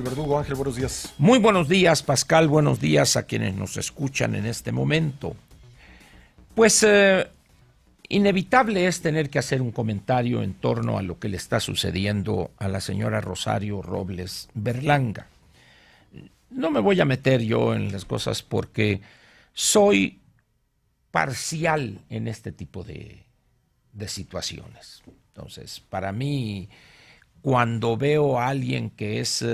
Verdugo, Ángel, buenos días. Muy buenos días, Pascal, buenos días a quienes nos escuchan en este momento. Pues inevitable es tener que hacer un comentario en torno a lo que le está sucediendo a la señora Rosario Robles Berlanga. No me voy a meter yo en las cosas porque soy parcial en este tipo de situaciones. Entonces, para mí, cuando veo a alguien que es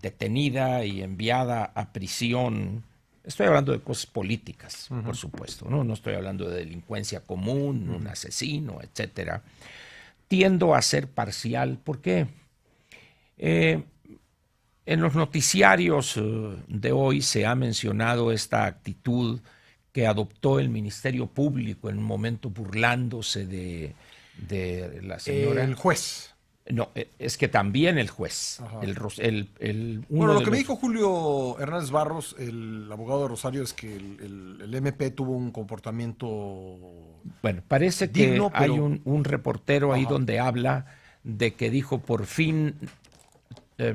detenida y enviada a prisión, estoy hablando de cosas políticas, por supuesto, no estoy hablando de delincuencia común, un asesino, etcétera. Tiendo a ser parcial porque en los noticiarios de hoy se ha mencionado esta actitud que adoptó el Ministerio Público en un momento burlándose de la señora. El juez. No, es que también el juez. Bueno, lo que me dijo Julio Hernández Barros, el abogado de Rosario, es que el MP tuvo un comportamiento. Bueno, parece digno, que hay pero... un reportero ahí Ajá. donde habla de que dijo por fin,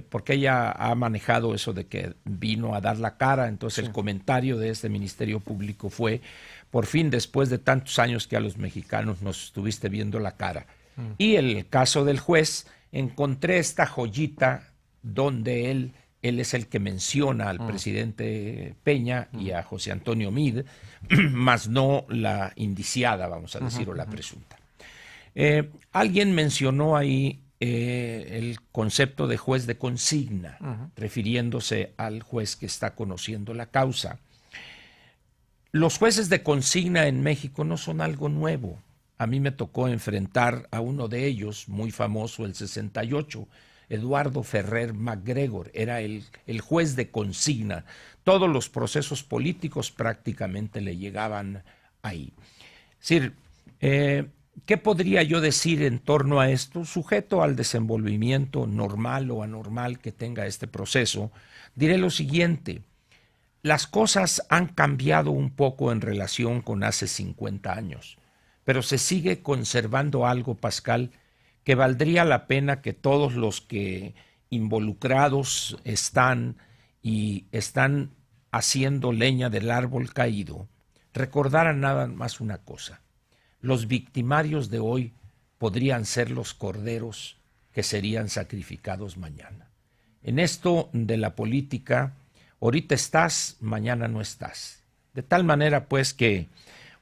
porque ella ha manejado eso de que vino a dar la cara, entonces el comentario de este Ministerio Público fue, por fin después de tantos años que a los mexicanos nos estuviste viendo la cara. Y el caso del juez, encontré esta joyita donde él es el que menciona al presidente Peña y a José Antonio Meade, más no la indiciada, vamos a decir, o la presunta. Alguien mencionó ahí el concepto de juez de consigna, refiriéndose al juez que está conociendo la causa. Los jueces de consigna en México no son algo nuevo. A mí me tocó enfrentar a uno de ellos, muy famoso, el 68, Eduardo Ferrer MacGregor, era el juez de consigna. Todos los procesos políticos prácticamente le llegaban ahí. Es decir, ¿qué podría yo decir en torno a esto? Sujeto al desenvolvimiento normal o anormal que tenga este proceso, diré lo siguiente. Las cosas han cambiado un poco en relación con hace 50 años. Pero se sigue conservando algo, Pascal, que valdría la pena que todos los que involucrados están y están haciendo leña del árbol caído, recordaran nada más una cosa. Los victimarios de hoy podrían ser los corderos que serían sacrificados mañana. En esto de la política, ahorita estás, mañana no estás. De tal manera, pues, que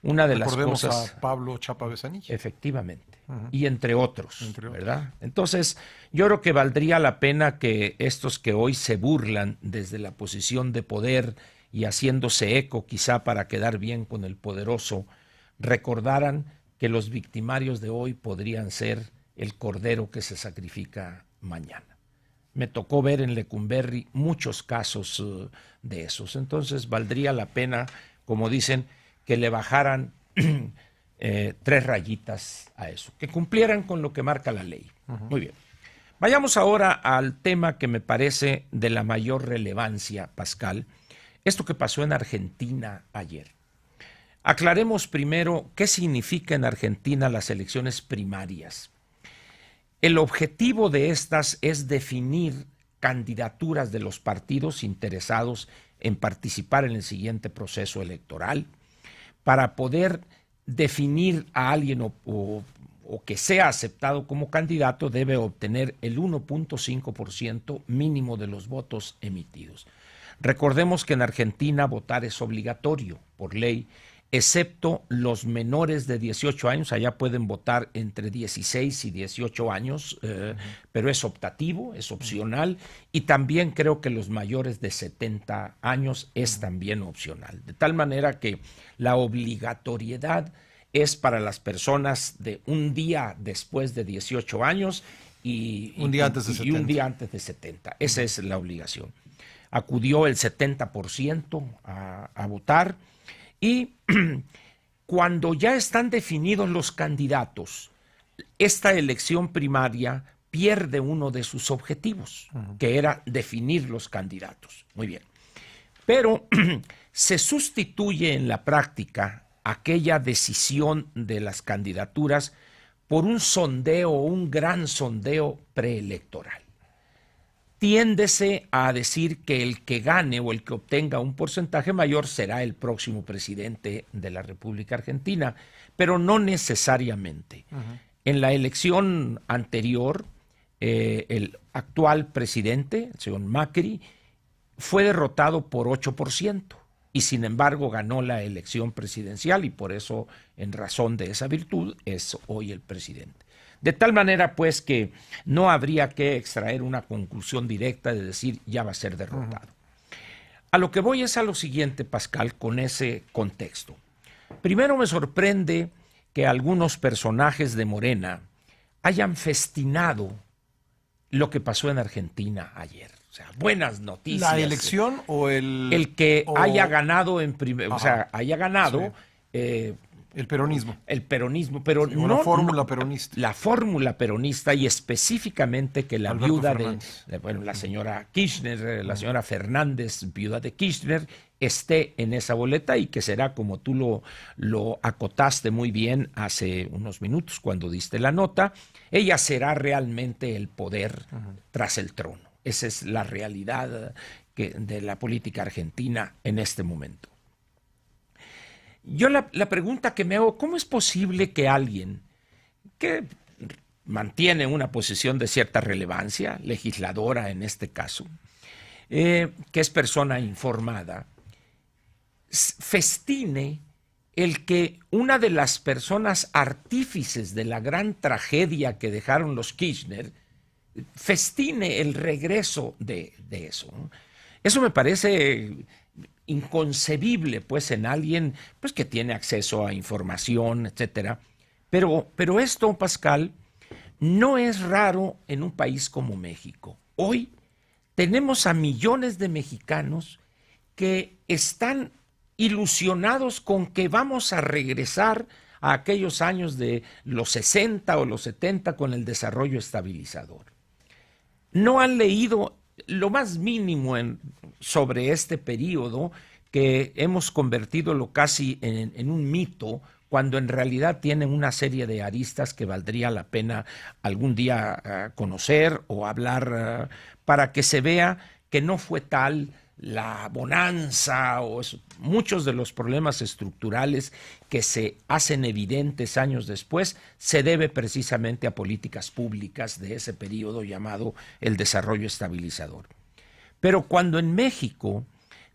una de las cosas... a Pablo Chapa Besanilla. Efectivamente. Y entre otros, ¿verdad? Entonces, yo creo que valdría la pena que estos que hoy se burlan desde la posición de poder y haciéndose eco quizá para quedar bien con el poderoso, recordaran que los victimarios de hoy podrían ser el cordero que se sacrifica mañana. Me tocó ver en Lecumberri muchos casos de esos. Entonces, valdría la pena, como dicen, que le bajaran 3 rayitas a eso, que cumplieran con lo que marca la ley. Muy bien. Vayamos ahora al tema que me parece de la mayor relevancia, Pascal, esto que pasó en Argentina ayer. Aclaremos primero qué significa en Argentina las elecciones primarias. El objetivo de estas es definir candidaturas de los partidos interesados en participar en el siguiente proceso electoral, para poder definir a alguien o que sea aceptado como candidato, debe obtener el 1.5% mínimo de los votos emitidos. Recordemos que en Argentina votar es obligatorio por ley, excepto los menores de 18 años, allá pueden votar entre 16 y 18 años, pero es optativo, es opcional, y también creo que los mayores de 70 años es también opcional, de tal manera que la obligatoriedad es para las personas de un día después de 18 años y un día antes de 70. Un día antes de 70, esa es la obligación. Acudió el 70% a votar. Y cuando ya están definidos los candidatos, esta elección primaria pierde uno de sus objetivos, que era definir los candidatos. Muy bien. Pero se sustituye en la práctica aquella decisión de las candidaturas por un sondeo, un gran sondeo preelectoral. tiéndese a decir que el que gane o el que obtenga un porcentaje mayor será el próximo presidente de la República Argentina, pero no necesariamente. En la elección anterior, el actual presidente, el señor Macri, fue derrotado por 8% y sin embargo ganó la elección presidencial y por eso, en razón de esa virtud, es hoy el presidente. De tal manera, pues, que no habría que extraer una conclusión directa de decir ya va a ser derrotado. A lo que voy es a lo siguiente, Pascal, con ese contexto. Primero me sorprende que algunos personajes de Morena hayan festinado lo que pasó en Argentina ayer. O sea, buenas noticias. ¿La elección o el que haya ganado en primer, o sea, haya ganado el peronismo. El peronismo, pero sí, no la fórmula peronista. La fórmula peronista y específicamente que la Alberto viuda Fernández. la señora Kirchner, la señora Fernández, viuda de Kirchner, esté en esa boleta y que será, como tú lo acotaste muy bien hace unos minutos cuando diste la nota, ella será realmente el poder tras el trono. Esa es la realidad de la política argentina en este momento. Yo la pregunta que me hago, ¿cómo es posible que alguien que mantiene una posición de cierta relevancia, legisladora en este caso, que es persona informada, festine el que una de las personas artífices de la gran tragedia que dejaron los Kirchner, festine el regreso de eso, ¿no? Eso me parece inconcebible, pues, en alguien pues, que tiene acceso a información, etcétera. Pero esto, Pascal, no es raro en un país como México. Hoy tenemos a millones de mexicanos que están ilusionados con que vamos a regresar a aquellos años de los 60 o los 70 con el desarrollo estabilizador. No han leído lo más mínimo sobre este periodo que hemos convertido casi en un mito, cuando en realidad tiene una serie de aristas que valdría la pena algún día conocer o hablar para que se vea que no fue tal la bonanza o muchos de los problemas estructurales que se hacen evidentes años después se debe precisamente a políticas públicas de ese periodo llamado el desarrollo estabilizador. Pero cuando en México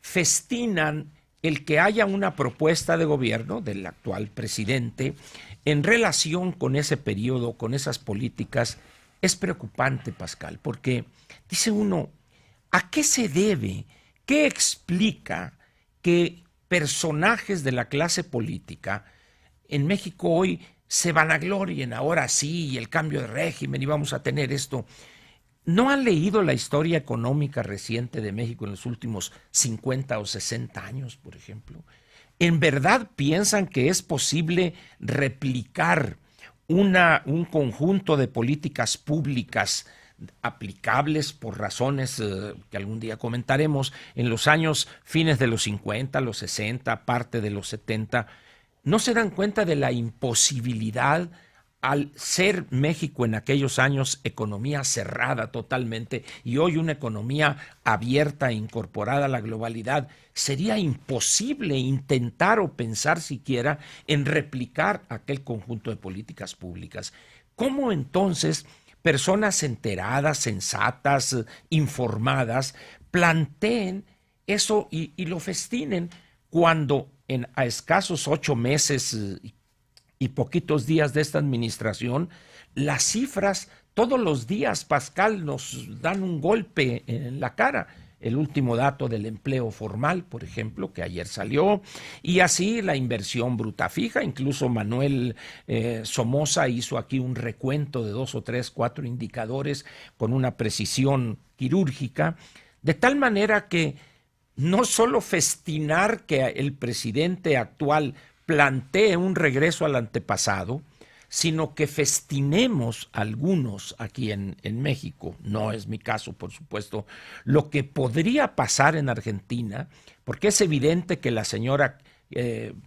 festinan el que haya una propuesta de gobierno del actual presidente en relación con ese periodo, con esas políticas, es preocupante, Pascal, porque dice uno, ¿a qué se debe? ¿Qué explica que personajes de la clase política en México hoy se vanaglorien, ahora sí, el cambio de régimen y vamos a tener esto? ¿No han leído la historia económica reciente de México en los últimos 50 o 60 años, por ejemplo? ¿En verdad piensan que es posible replicar un conjunto de políticas públicas aplicables por razones que algún día comentaremos en los años fines de los 50, los 60, parte de los 70, no se dan cuenta de la imposibilidad al ser México en aquellos años economía cerrada totalmente y hoy una economía abierta e incorporada a la globalidad? Sería imposible intentar o pensar siquiera en replicar aquel conjunto de políticas públicas. ¿Cómo entonces personas enteradas, sensatas, informadas, planteen eso y lo festinen cuando a escasos 8 meses y poquitos días de esta administración, las cifras todos los días, Pascal, nos dan un golpe en la cara? El último dato del empleo formal, por ejemplo, que ayer salió, y así la inversión bruta fija. Incluso Manuel Somoza hizo aquí un recuento de 2 o 3, 4 indicadores con una precisión quirúrgica, de tal manera que no solo festinar que el presidente actual plantee un regreso al antepasado, sino que festinemos algunos aquí en México, no es mi caso, por supuesto, lo que podría pasar en Argentina, porque es evidente que la señora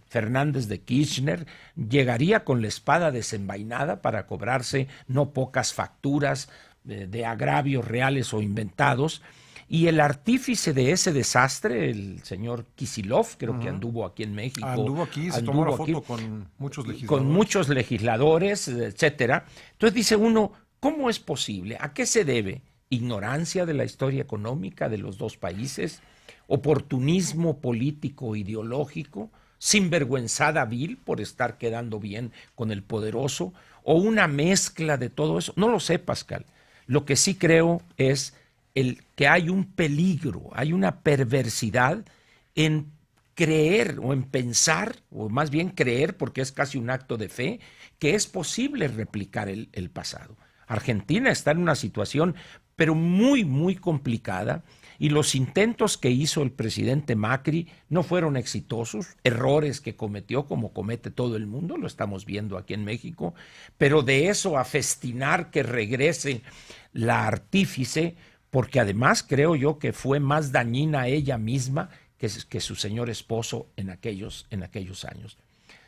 Fernández de Kirchner llegaría con la espada desenvainada para cobrarse no pocas facturas de agravios reales o inventados. Y el artífice de ese desastre, el señor Kicillof, creo que anduvo aquí en México. Anduvo aquí, se tomó una foto con muchos legisladores. Con muchos legisladores, etcétera. Entonces dice uno, ¿cómo es posible? ¿A qué se debe? ¿Ignorancia de la historia económica de los dos países? ¿Oportunismo político ideológico? ¿Sinvergüenzada vil por estar quedando bien con el poderoso? ¿O una mezcla de todo eso? No lo sé, Pascal. Lo que sí creo es que hay un peligro, hay una perversidad en creer o en pensar, o más bien creer, porque es casi un acto de fe, que es posible replicar el pasado. Argentina está en una situación, pero muy, muy complicada, y los intentos que hizo el presidente Macri no fueron exitosos, errores que cometió como comete todo el mundo, lo estamos viendo aquí en México, pero de eso a festinar que regrese la artífice, porque además creo yo que fue más dañina ella misma que su señor esposo en aquellos años.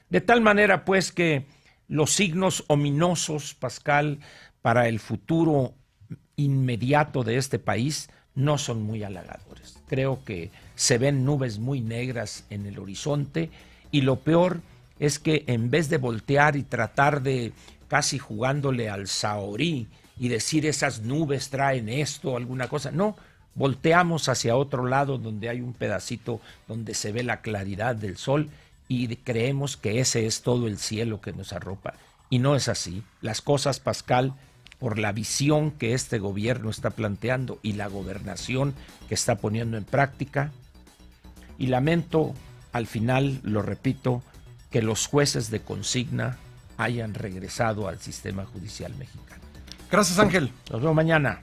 De tal manera, pues, que los signos ominosos, Pascal, para el futuro inmediato de este país no son muy halagadores. Creo que se ven nubes muy negras en el horizonte y lo peor es que en vez de voltear y tratar de casi jugándole al saorí y decir esas nubes traen esto, alguna cosa. No, volteamos hacia otro lado donde hay un pedacito donde se ve la claridad del sol y creemos que ese es todo el cielo que nos arropa. Y no es así. Las cosas, Pascal, por la visión que este gobierno está planteando y la gobernación que está poniendo en práctica, y lamento, al final, lo repito, que los jueces de consigna hayan regresado al sistema judicial mexicano. Gracias, Ángel. Nos vemos mañana.